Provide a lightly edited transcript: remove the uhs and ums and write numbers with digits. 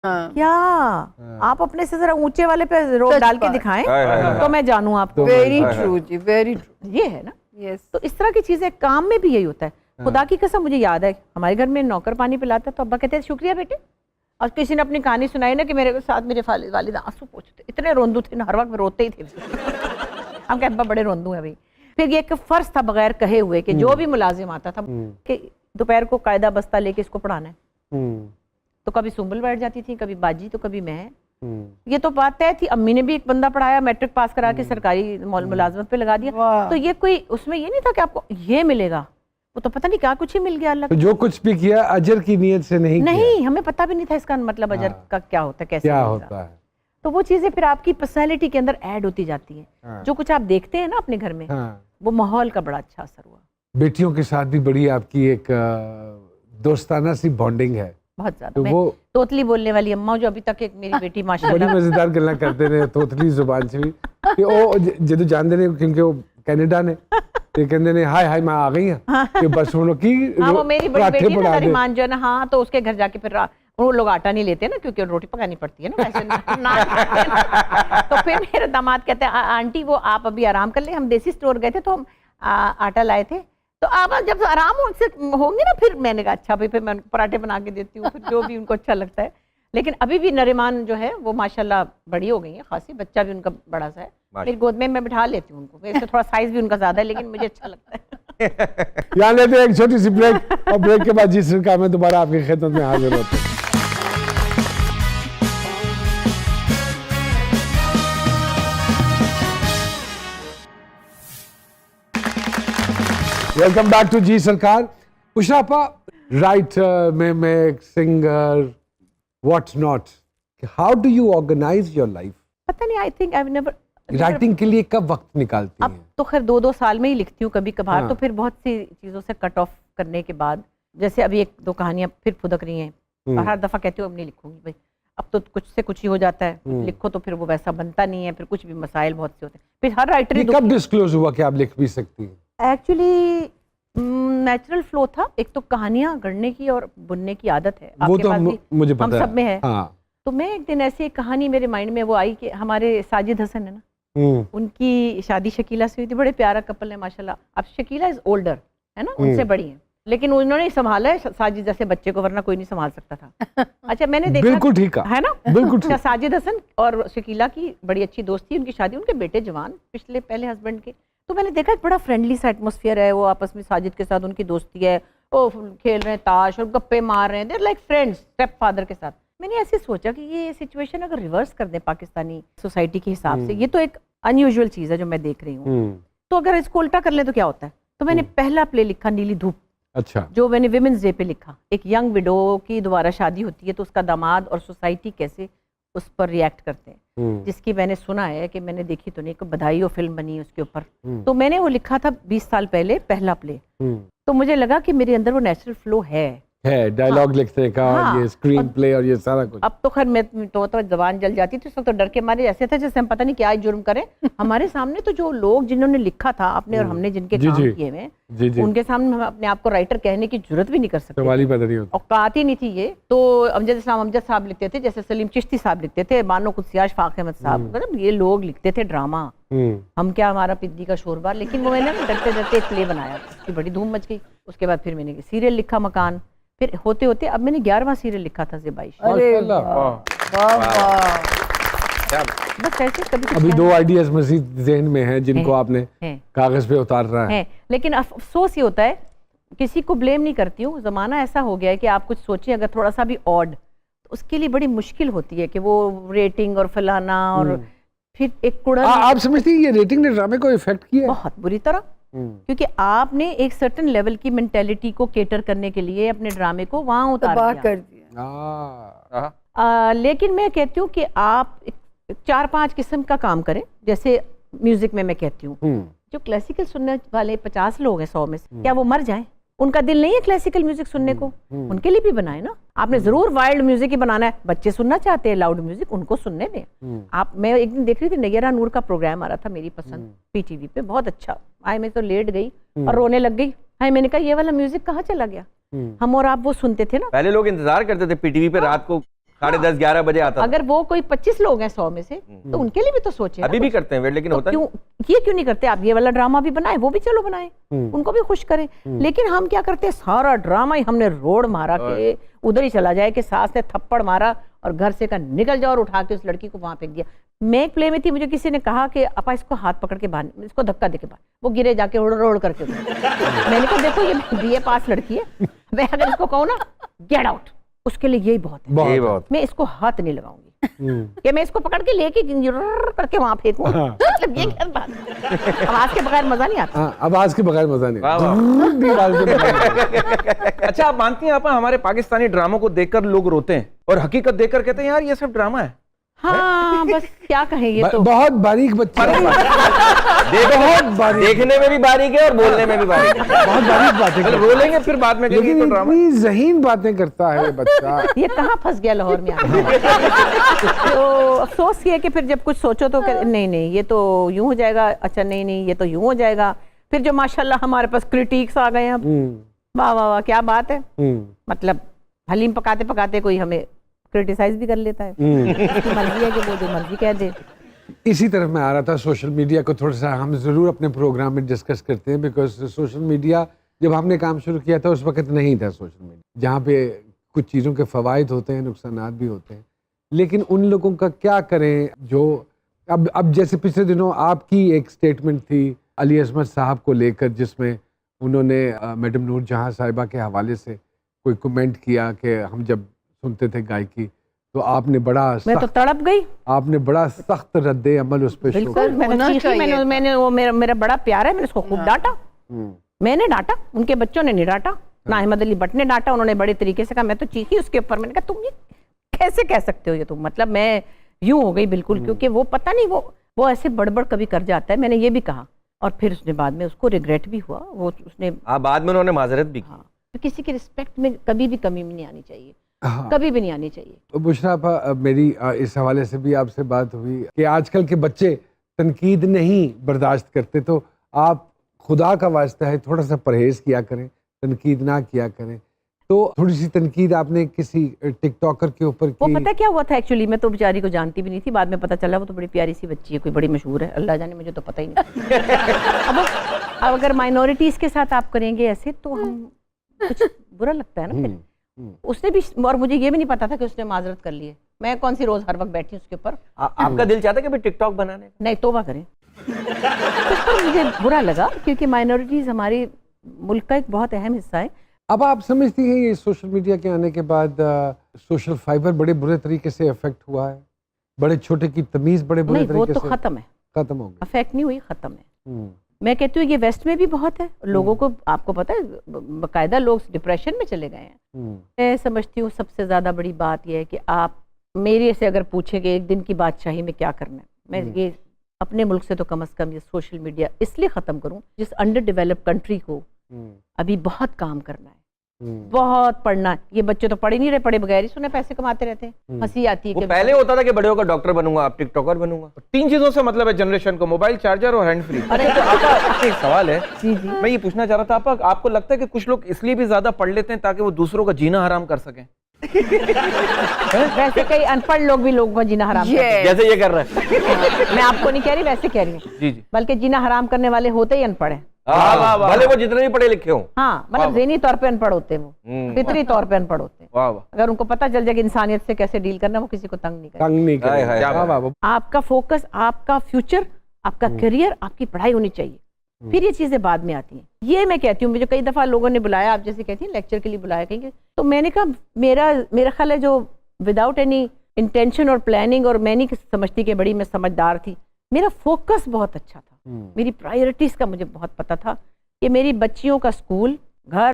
क्या आप अपने से जरा ऊंचे वाले पे रोक डाल के दिखाएं तो मैं जानूं आपको। वेरी ट्रू जी, वेरी ट्रू। ये है ना। यस। तो इस तरह की चीजें काम में भी यही होता है। खुदा की कसम मुझे याद है हमारे घर में नौकर पानी पिलाता तो अब्बा कहते हैं शुक्रिया बेटे। और किसी ने अपनी कहानी सुनाई ना कि मेरे साथ मेरे वालिद आंसू पोंछते, इतने रोंदू थे ना, हर वक्त रोते ही थे। हम कहते अब्बा बड़े रोंदू है भाई। फिर ये एक फर्ज था बगैर कहे हुए कि जो भी मुलाजिम आता था कि दोपहर को कायदा बस्ता लेके इसको पढ़ाना है। तो कभी सुंबल बैठ जाती थी, कभी बाजी, तो कभी मैं। ये तो बात तय थी। अम्मी ने भी एक बंदा पढ़ाया, मैट्रिक पास करा के सरकारी मुलाजमत पे लगा दिया। तो ये कोई उसमें ये नहीं था कि आपको ये मिलेगा, वो तो पता नहीं क्या कुछ ही मिल गया अल्लाह। तो जो कुछ भी किया अजर की नीयत से नहीं किया। हमें पता भी नहीं था इसका मतलब अजर का क्या होता है, कैसे क्या होता है। तो वो चीजें फिर आपकी पर्सनैलिटी के अंदर ऐड होती जाती है। जो कुछ आप देखते हैं ना अपने घर में, वो माहौल का बड़ा अच्छा असर हुआ। बेटियों के साथ भी बड़ी आपकी एक दोस्ताना सी बॉन्डिंग है बहुत ज्यादा। तो वो तोतली बोलने वाली अम्मा जो अभी तक एक मेरी बेटी माशाल्लाह बड़ी मजेदार गल्लां करते रहे तोतली जुबान से भी कि ओ जदों जानते ने क्योंकि वो कनाडा ने ते कहंदे ने हाय हाय मैं आ गई हां कि बस उन लोग की वो मेरी बड़ी बेटी है ना रिमान जो है ना, हाँ तो उसके घर जाके फिर वो लोग आटा नहीं लेते ना क्योंकि रोटी पकानी पड़ती है ना वैसे ना। तो फिर मेरे दामाद कहते हैं आंटी वो आप अभी आराम कर ले, हम देसी स्टोर गए थे तो हम आटा लाए थे, तो आप जब आराम उनसे होंगे ना फिर मैंने कहा अच्छा भाई फिर मैं पराठे बना के देती हूँ, फिर जो भी उनको अच्छा लगता है। लेकिन अभी भी नरिमान जो है वो माशाल्लाह बड़ी हो गई है खासी, बच्चा भी उनका बड़ा सा है, मेरी गोद में मैं बिठा लेती हूँ उनको। वैसे थोड़ा साइज भी उनका ज्यादा है लेकिन मुझे अच्छा लगता है। यहाँ लेते हैं एक छोटी सी ब्रेक और ब्रेक के बाद जिस का मैं दोबारा आपकी खिदमत में हाजिर होता हूँ। वेलकम बैक टू जी सरकार। उशरापा राइटर में singer what not, how do you organize your life? पता नहीं, I think I never. Writing के लिए कब वक्त निकालती हैं? अब तो खैर 2-2 साल में ही लिखती हूँ कभी कभार। तो फिर बहुत सी चीजों से कट ऑफ करने के बाद, जैसे अभी 1-2 कहानियां फिर फुदक रही हैं, और हर दफा कहती हूँ अब नहीं लिखूंगी भाई, अब तो कुछ से कुछ ही हो जाता है, लिखो तो फिर वो वैसा बनता नहीं है, फिर कुछ भी मसाइल बहुत से होते हैं। फिर हर राइटर कब डिस्क्लोज हुआ कि आप लिख भी सकती हैं? एक्चुअली नेचुरल फ्लो था। एक तो कहानियां गढ़ने की और बुनने की आदत है, वो तो मुझे पता हम सब में है। हाँ। तो मैं एक दिन ऐसी एक कहानी मेरे माइंड में वो आई कि हमारे साजिद हसन है ना, उनकी शादी शकीला से हुई थी, बड़े प्यारा कपल है माशाल्लाह। अब शकीला इज ओल्डर है ना, उनसे बड़ी है, लेकिन उन्होंने संभाला है साजिद जैसे बच्चे को, वरना कोई नहीं संभाल सकता था। अच्छा मैंने देखा बिल्कुल ठीक है ना, बिल्कुल ठीक। साजिद हसन और शकीला की बड़ी अच्छी दोस्ती, उनकी शादी, उनके बेटे जवान पिछले पहले हस्बैंड के। तो मैंने देखा एक बड़ा फ्रेंडली सा एटमॉस्फेयर है, वो आपस में साजिद के साथ उनकी दोस्ती है, वो खेल रहे हैं ताश और गप्पे मार रहे हैं, they're like friends stepfather के साथ। मैंने ऐसे सोचा कि ये सिचुएशन अगर रिवर्स कर दें पाकिस्तानी सोसाइटी के हिसाब से, ये तो एक अनयूजुअल चीज है जो मैं देख रही हूँ, तो अगर इसको उल्टा कर ले तो क्या होता है। तो मैंने पहला प्ले लिखा नीली धूप। अच्छा। जो मैंने विमेंस डे पे लिखा, एक यंग विडो की दोबारा शादी होती है तो उसका दामाद और सोसाइटी कैसे उस पर रिएक्ट करते हैं, जिसकी मैंने सुना है कि मैंने देखी तो नहीं, को बधाई और फिल्म बनी उसके ऊपर। तो मैंने वो लिखा था 20 साल पहले, पहला प्ले। तो मुझे लगा कि मेरे अंदर वो नेचुरल फ्लो है डायलॉग लिखने का, ये स्क्रीन प्ले और ये सारा कुछ। अब तो खैर मैं तो जबान जल जाती थी, तो डर के मारे ऐसे थे जैसे हम पता नहीं क्या जुर्म करें। हमारे सामने तो जो लोग जिन्होंने लिखा था आपने और हमने जिनके काम किए हुए, उनके सामने हम अपने आप को राइटर कहने की जरूरत भी नहीं कर सकते, औकात ही नहीं थी ये। तो अमजद इस्लाम अमजद साहब लिखते थे, जैसे सलीम चिश्ती साहब लिखते थे, बानो कुदसियाश फाक अहमद साहब, मतलब ये लोग लिखते थे ड्रामा। हम क्या, हमारा पिद्दी का शोरबा। लेकिन वो मैंने डरते डरते एक प्ले बनाया, उसकी बड़ी धूम मच गई। उसके बाद फिर मैंने सीरियल लिखा मकान, फिर होते होते अब मैंने 11वां सीरियल लिखा था ज़ेबाइश। बस ऐसे कभी अभी 2 आइडियाज मजीद ज़हन में हैं जिनको आपने कागज पे उतारना है। लेकिन अफसोस ये होता है, किसी को ब्लेम नहीं करती हूँ, ज़माना ऐसा हो गया है कि आप कुछ सोचिए अगर थोड़ा सा भी ऑड, तो उसके लिए बड़ी मुश्किल होती है कि वो रेटिंग और फलाना, और फिर एक कुड़ा। आप समझती हैं ये रेटिंग ने ड्रामे को इफेक्ट किया? बहुत बुरी तरह, क्योंकि आपने एक सर्टेन लेवल की मेंटेलिटी को केटर करने के लिए अपने ड्रामे को वहां उतार दिया। लेकिन मैं कहती हूँ कि आप 4-5 किस्म का काम करें। जैसे म्यूजिक में मैं कहती हूँ, जो क्लासिकल सुनने वाले 50 लोग हैं 100 में से, क्या वो मर जाएं? उनका दिल नहीं है क्लासिकल म्यूजिक सुनने को, उनके लिए भी बनाए ना। आपने जरूर वाइल्ड म्यूजिक ही बनाना है, बच्चे सुनना चाहते हैं लाउड म्यूजिक, उनको सुनने दें आप। मैं एक दिन देख रही थी, नैयरा नूर का प्रोग्राम आ रहा था, मेरी पसंद, पीटीवी पे, बहुत अच्छा। आए मैं तो लेट गई और रोने लग गई। हाय मैंने कहा ये वाला म्यूजिक कहाँ चला गया? हम और आप वो सुनते थे ना, पहले लोग इंतजार करते थे पीटीवी पे रात को 10:30-11 बजे आता था। अगर वो कोई 25 लोग हैं 100 में से, तो उनके लिए भी तो सोचे अभी ना भी कुछ। करते हैं वेट, लेकिन तो होता क्यों ये क्यों नहीं करते आप? ये वाला ड्रामा भी बनाए, वो भी चलो बनाए, उनको भी खुश करें। लेकिन हम क्या करते हैं, सारा ड्रामा ही हमने रोड मारा के उधर ही चला जाए कि सास ने थप्पड़ मारा और घर से का निकल जाओ और उठा के उस लड़की को वहां फेंक दिया। मैं एक प्ले में थी, मुझे किसी ने कहा कि अपा इसको हाथ पकड़ के बांध, इसको धक्का दे के बांध, वो गिरे जाके रोड करके। मैंने कहा देखो ये BA पास लड़की है, मैं अगर इसको कहूँ ना गेट आउट, उसके लिए यही बहुत है। यही बहुत। मैं इसको हाथ नहीं लगाऊंगी कि मैं इसको पकड़ के लेके करके वहां फेंकूं। मतलब ये क्या बात है? आवाज के बगैर मजा नहीं आता। हाँ, आवाज के बगैर मजा नहीं। वाह, वाह। आवाज के बगैर। अच्छा, आप मानती हैं आपा हमारे पाकिस्तानी ड्रामों को देखकर लोग रोते हैं और हकीकत देखकर कहते हैं यार ये सब ड्रामा है। हाँ बस क्या कहें, ये तो बहुत बारीक बच्चा है। बहुत बारीक, देखने में भी बारीक है और बोलने में भी बारीक है। बहुत बारीक बातें करता है। बोलेंगे फिर बाद में कहेंगे लेकिन तो ड्रामा। इतनी ज़हीन बातें करता है ये बच्चा। ये कहाँ फंस गया लाहौर में आके। तो अफसोस ये है कि फिर जब कुछ सोचो तो नहीं नहीं ये तो यूं हो जाएगा, अच्छा नहीं नहीं ये तो यूं हो जाएगा। फिर जो माशाल्लाह हमारे पास क्रिटिक्स आ गए हैं अब, वाह वाह वाह क्या बात है। मतलब हलीम पकाते पकाते कोई हमें क्रिटिसाइज भी कर लेता है। उसकी मर्जी है कि वो जो मर्जी कह दे। इसी तरफ मैं आ रहा था, सोशल मीडिया को थोड़ा सा हम ज़रूर अपने प्रोग्राम में डिस्कस करते हैं, बिकॉज सोशल मीडिया जब हमने काम शुरू किया था उस वक्त नहीं था सोशल मीडिया, जहाँ पे कुछ चीज़ों के फ़वाइद होते हैं, नुकसानात भी होते हैं। लेकिन उन लोगों का क्या करें जो अब जैसे पिछले दिनों आपकी एक स्टेटमेंट थी अली अजमत साहब को लेकर, जिसमें उन्होंने मैडम नूर जहाँ साहिबा के हवाले से कोई कमेंट किया कि हम जब सुनते थे गायकी तो आपने बड़ा मैं तो तड़प गई। आपने बड़ा सख्त रद्दे अमल उस पर बिल्कुल मैंने वो मेरा बड़ा प्यार है, मैंने उसको खूब डांटा। मैंने डांटा, उनके बच्चों ने नहीं डांटा, ना अहमद अली भट्ट ने डांटा। उन्होंने बड़े तरीके से कहा, मैं तो चीखी उसके ऊपर। मैंने कहा तुम ये कैसे कह सकते हो ये तुम, मतलब मैं यूं हो गई बिल्कुल, क्योंकि वो पता नहीं वो ऐसे बड़बड़ कभी कर जाता है। मैंने ये भी कहा और फिर उसने बाद में उसको रिग्रेट भी हुआ। वो उसने बाद में उन्होंने माजरत भी की। तो किसी की रिस्पेक्ट में कभी भी कमी नहीं आनी चाहिए। हाँ। कभी भी नहीं आनी चाहिए। बुशरा आपा, मेरी इस हवाले से भी आपसे बात हुई कि आजकल के बच्चे तनकीद नहीं बर्दाश्त करते, तो आप खुदा का वास्ता है थोड़ा सा परहेज किया करें, तनकीद ना किया करें। तो थोड़ी सी तनकीद आपने किसी टिकटॉकर के ऊपर वो की। पता क्या हुआ था एक्चुअली, मैं तो बेचारी को जानती भी नहीं थी, बाद में पता चला वो तो बड़ी प्यारी सी बच्ची है, कोई बड़ी मशहूर है, अल्लाह जाने, मुझे तो पता ही नहीं। अब अगर माइनॉरिटीज के साथ आप करेंगे ऐसे तो हम कुछ बुरा लगता है ना फिर। उसने भी, और मुझे ये भी नहीं पता था कि उसने माजरत कर ली है। मैं कौन सी रोज हर वक्त बैठी उसके ऊपर। आपका दिल चाहता है कि टिकटॉक बनाने का? नहीं, तौबा करें। तो मुझे बुरा लगा क्योंकि माइनॉरिटीज हमारे मुल्क का एक बहुत अहम हिस्सा है। अब आप समझती हैं ये सोशल मीडिया के आने के बाद सोशल फाइबर बड़े बुरे तरीके से अफेक्ट हुआ है, बड़े छोटे की तमीज बड़े बुरे नहीं, वो तरीके तो से खत्म है, खत्म हो गई। अफेक्ट नहीं हुई, खत्म है। मैं कहती हूँ ये वेस्ट में भी बहुत है लोगों को, आपको पता है बाकायदा लोग डिप्रेशन में चले गए हैं। मैं समझती हूँ सबसे ज्यादा बड़ी बात यह है कि आप मेरे से अगर पूछे कि एक दिन की बादशाही में क्या करना है, मैं ये अपने मुल्क से तो कम से कम ये सोशल मीडिया इसलिए खत्म करूं जिस अंडर डेवलप्ड कंट्री को अभी बहुत काम करना है, बहुत पढ़ना है। ये बच्चे तो पढ़ ही नहीं रहे, पढ़े बगैर ही सुने पैसे कमाते रहते हैं। हंसी आती है वो कि पहले होता था कि बड़े होकर डॉक्टर बनूंगा, अब टिकटॉकर बनूंगा। 3 चीजों से मतलब है जनरेशन को, मोबाइल, चार्जर और हैंड फ्री। अरे तो आपका एक सवाल है, जी जी, मैं ये पूछना चाह रहा था, आपको लगता है कि कुछ लोग इसलिए भी ज्यादा पढ़ लेते हैं ताकि वो दूसरों का जीना हराम कर सकें? वैसे कई अनपढ़ लोग भी लोगों को जीना हराम करते हैं। जैसे ये कर रहा है। मैं आपको नहीं कह रही, वैसे कह रही हूँ। जी जी, बल्कि जीना हराम करने वाले होते ही अनपढ़ हैं। भले वो जितने भी पढ़े लिखे हों। हाँ, मतलब ज़हनी तौर पे अनपढ़ होते हैं, वो फितरी तौर पे अनपढ़ होते हैं। वाह वाह, अगर उनको पता चल जाए कि इंसानियत से कैसे डील करना, वो किसी को तंग नहीं करेंगे। तंग नहीं हाय, हाय, करेगा। हाय। वाह, वाह। आपका फोकस, आपका फ्यूचर, आपका करियर, आपकी पढ़ाई होनी चाहिए, फिर ये चीजें बाद में आती हैं। ये मैं कहती हूँ, मुझे कई दफा लोगों ने बुलाया, आप जैसे कहती हैं लेक्चर के लिए बुलाया कहीं, तो मैंने कहा मेरा ख्याल है जो विदाउट एनी इंटेंशन और प्लानिंग, और मैं नहीं समझती कि बड़ी मैं समझदार थी, मेरा फोकस बहुत अच्छा था, मेरी प्रायोरिटीज का मुझे बहुत पता था कि मेरी बच्चियों का स्कूल, घर,